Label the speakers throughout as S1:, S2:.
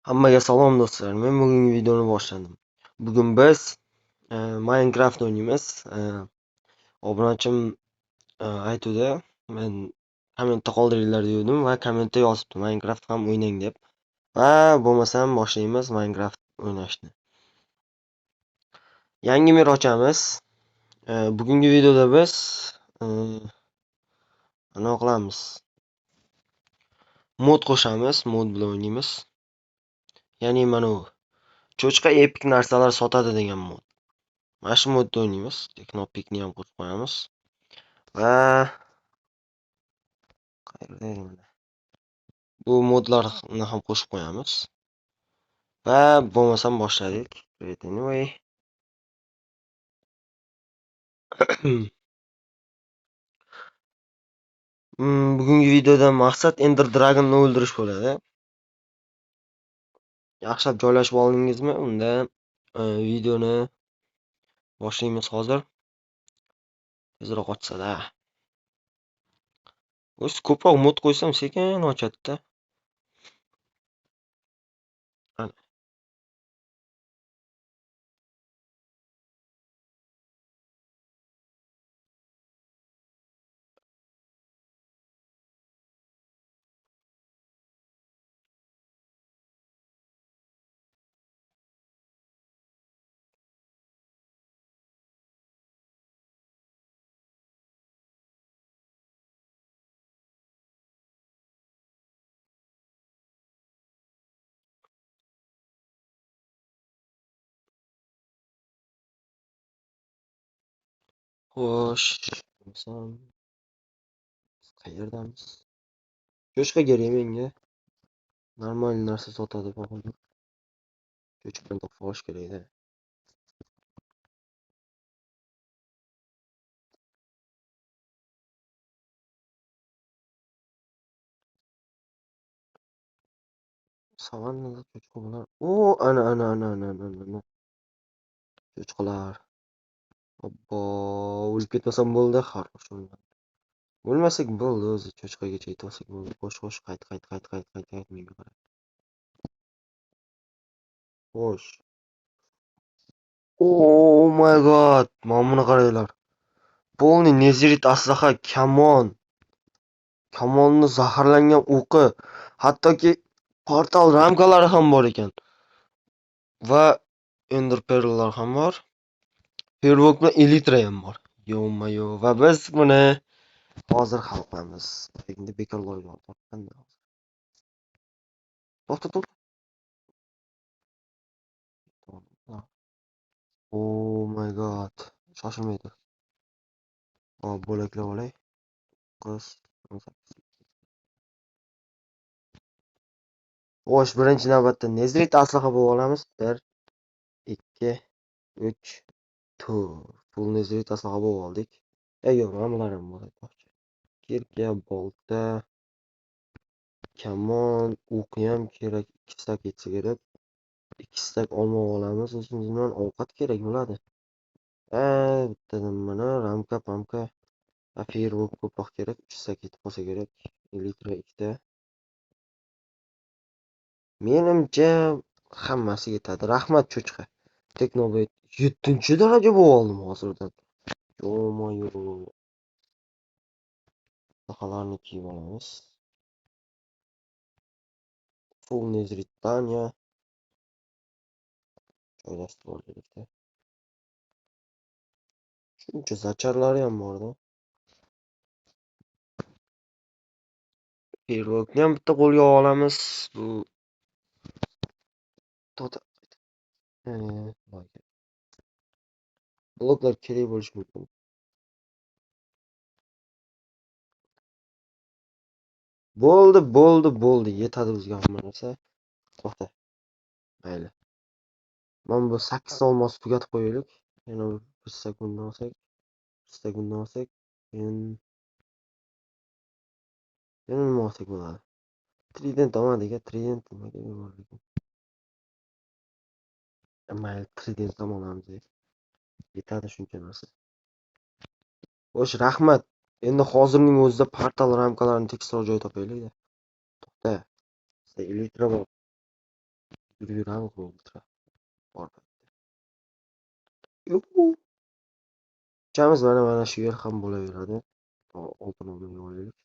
S1: Hammaga salom do'stlar. Men bugungi videoni boshladim. Bugun biz Minecraft o'ynaymiz. Obunachim aytuvdi, men kommentda qoldiringlar degandim va kommentda yozibdi Minecraft ham o'ynang deb. Va bo'lmasam boshlaymiz Minecraft o'ynashni. Yangi mer ochamiz. Bugungi videoda biz nima qilamiz? Mod qo'shamiz, mod bilan o'ynaymiz. Ya'ni mana bu cho'chqa epik narsalar sotadi degan mod. Mana shu modda o'ynaymiz. Teknopikni ham qo'shib qo'yamiz. Va qayerda mana bu modlarni ham qo'shib qo'yamiz. Va bo'lmasam boshladik. Anyway. Bugungi videoda maqsad Ender Dragonni o'ldirish bo'ladi. Yaxshilab joylashib oldingizmi? Unda videoni boshlaymiz hozir. Tezroq ochsa-da. O'z ko'proq mod qo'ysam sekin ochadi-da. Xo'sh, bo'lsam qayerdamiz? Cho'chqa kerak menga. Normal narsa sotadi faqat. Cho'chqani topib olish kerak-da. Savannada cho'chqa bo'lar. Ana. Cho'chqalar. Obbo, o'lib ketmasam bo'ldi. Xarosh o'lmadi. O'lmasak bo'ldi o'zi. Cho'chqagacha yetib olsak bo'ldi. Xo'sh, qayt menga qara. Xo'sh. Oh my god. Mana buni qaranglar. Polni nezirit aslaha, kamonni zaharlangan o'qi, hattoki portal ramkalari ham bor ekan. Va ender pearllar ham bor. Pervok bilan elitra ham bor. Yo-mayo. Va biz buni hozir hal qilamiz. Endi bekorlarga tortganda. To'xta. Oh my god. Shoshilmaydi. Hop, bo'laklab olay. Qiz. Xo'sh, birinchi navbatda nezrit aslaha bo'lib olamiz. 1, 2, 3, 4. Full nezrit aslaha bo'lib oldik. Yo'q, nimalar ham bor aytmoqchi. Kirka, bolta, kamon, o'qi ham kerak. 2 stak yetsa kerak. 2 stak olma olamiz. O'zimizdan ovqat kerak bo'ladi. Bittadan mana ramka. Firvok ko'proq kerak. 3 stak yetib qolsa kerak. Elitra 2 ta. Menimcha hammasi yetadi. Rahmat cho'chqa. Teknobet 7-daraja bo'lib oldim hozirdan. Yo-mayo. Sahalarni kiyib olamiz. Full nezritanya. Joylashtirib olaylik-da. Shuncha zacharlari ham bor-da. Firvokni ham bitta qo'lga olamiz. Bu bloklar kerak bo'lishi mumkin. Bo'ldi. Yetadi bizga hamma narsa. To'xta. Mayli. Mana bu 8 ta olmos tugatib qo'yaylik. Yana 1 sekunddan olsak. Yana nima olsak bo'ladi? Trident olmadik, trident nimaga yubordik? Mayli, trident ham olamiz. Yetadi shuncha narsa. Xo'sh, rahmat. Endi hozirning o'zida portal ramkalarini tekisroq joy topaylik-da. To'xta. Elitra bor. Yuramiz ultra. Bor. Yuhu. Ichamiz mana shu yer ham bo'laveradi. Oltin o'rniga olaylik.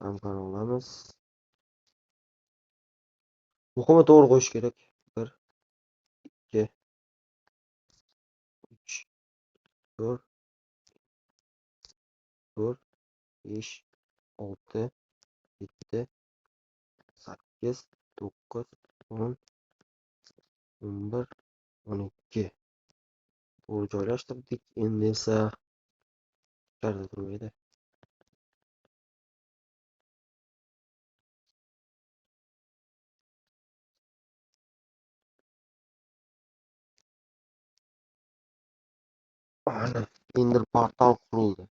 S1: Hamkor olamiz. Muhimi to'g'ri qo'yish kerak. 1, 2, 3, 4, 4, 5, 6, 7, 8, 9, 10, 11, 12. To'g'ri joylashtirdik. Endi esa ichkarida turmaydi. Mana Ender portal qurildi.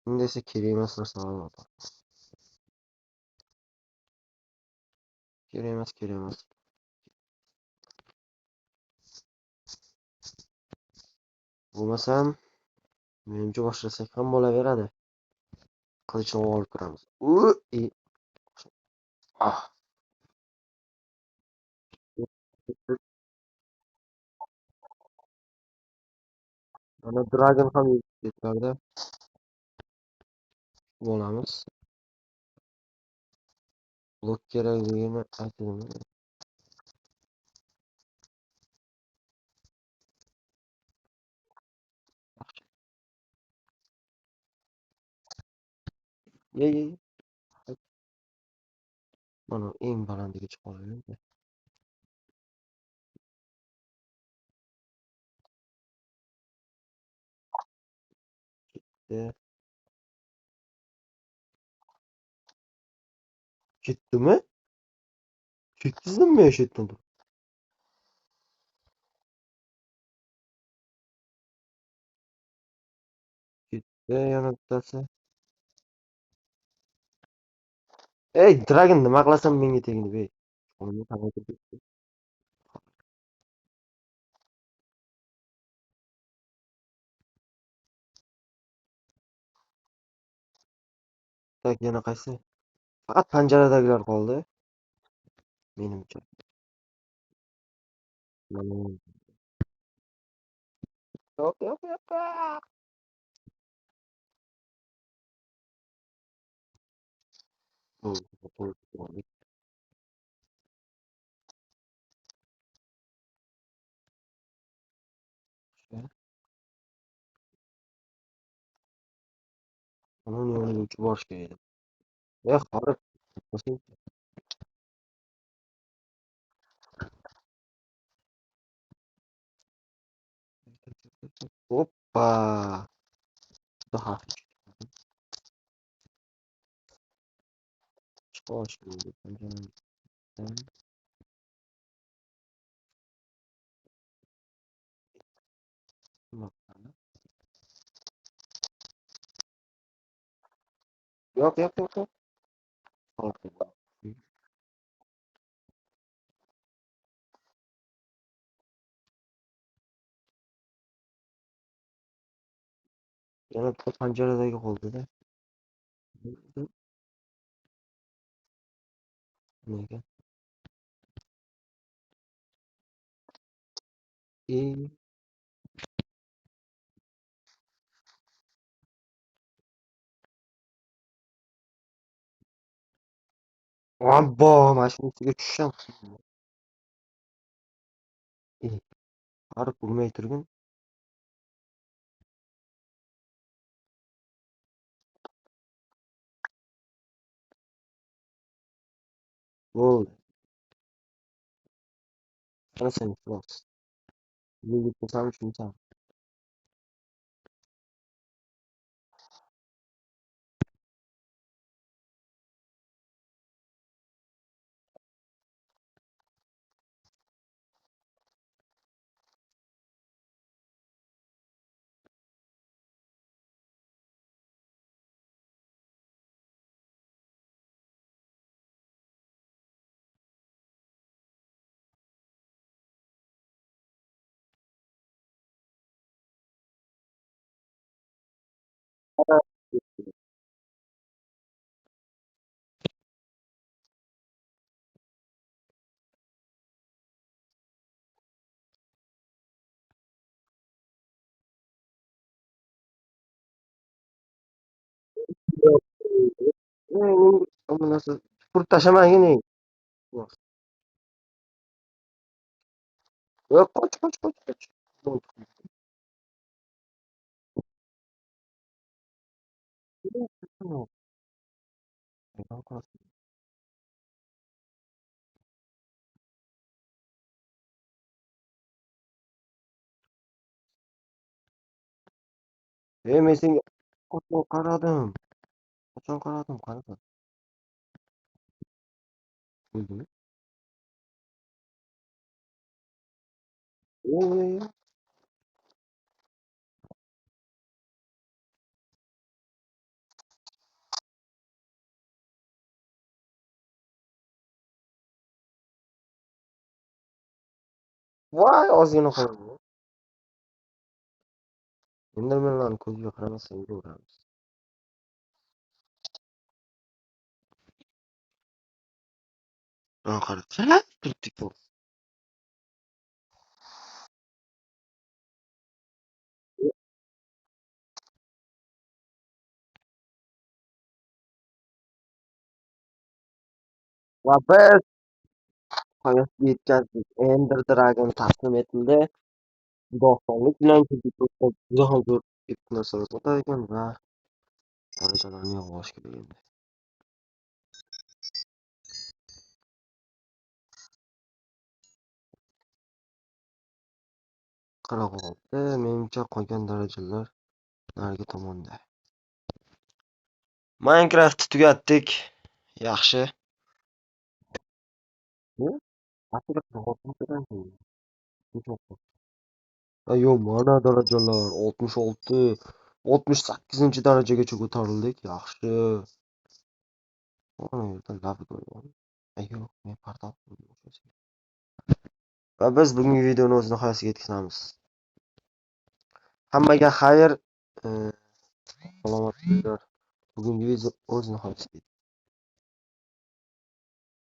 S1: Endi esa kerak emas narsalarni olamiz. Kerak emas. Bo'lmasam, menimcha boshlasak ham bo'laveradi. Qilichni olib turamiz. Ah. Mana Dragon ham yetadi. Olamiz. Blok kerakligini aytdim. Ye. Mana eng balandiga chiqa olaverdi. Ketdimi? Ketdingizmi o'sha yerdan? Ketdi yana bittasi. Ey, Dragon nima qilasan menga tegdi, be. Qo'limni taqaytirib ketdi. Tak, yana qaysi? Faqat panjaradagilar qoldi. Menimcha. Yo'q. Bo'ldi. Uning yo'liga uchib borish kerak edi. Horib. Hoppa. Daha chiqish bo'ldi. Yo'q. Yana bitta panjaradagi qoldi-da. Nega? Obbo, mashinasiga tushsam. Harib urmay turgin. Bo'ldi. Ana sen xolos. Nega desam tushunsan. Bu narsa supurib tashlamagin ey. Yo'q, qoch. Men senga qachon qaradim? Qachon qaradim? Qanaqa? O'ldimi? Ey, voy ozgina qoldi. Endermenlarning ko'ziga qaramasdan yuraveramiz. Qara. Turibdik bu. Va biz hayotga yetkazdik. Ender Dragon taslim etildi. Dostonlik bilan juda ham zo'r narsalar sotar ekan va darajalarni yog'och kerak endi. Qara qoldi. Menimcha qolgan darajalar narigi tomonda. Minecraftni tugatdik. Yaxshi. Bu aslida yo'q, mana darajalar 66, 68-darajagacha ko'tarildik. Yaxshi. Mana yerda lava qo'ygan. Yo'q, men portal qurdim. Va biz bugungi videoni o'z nihoyasiga yetkazamiz. Hammaga xayr, salomat bo'linglar. Bugungi video o'z nihoyasiga yetdi.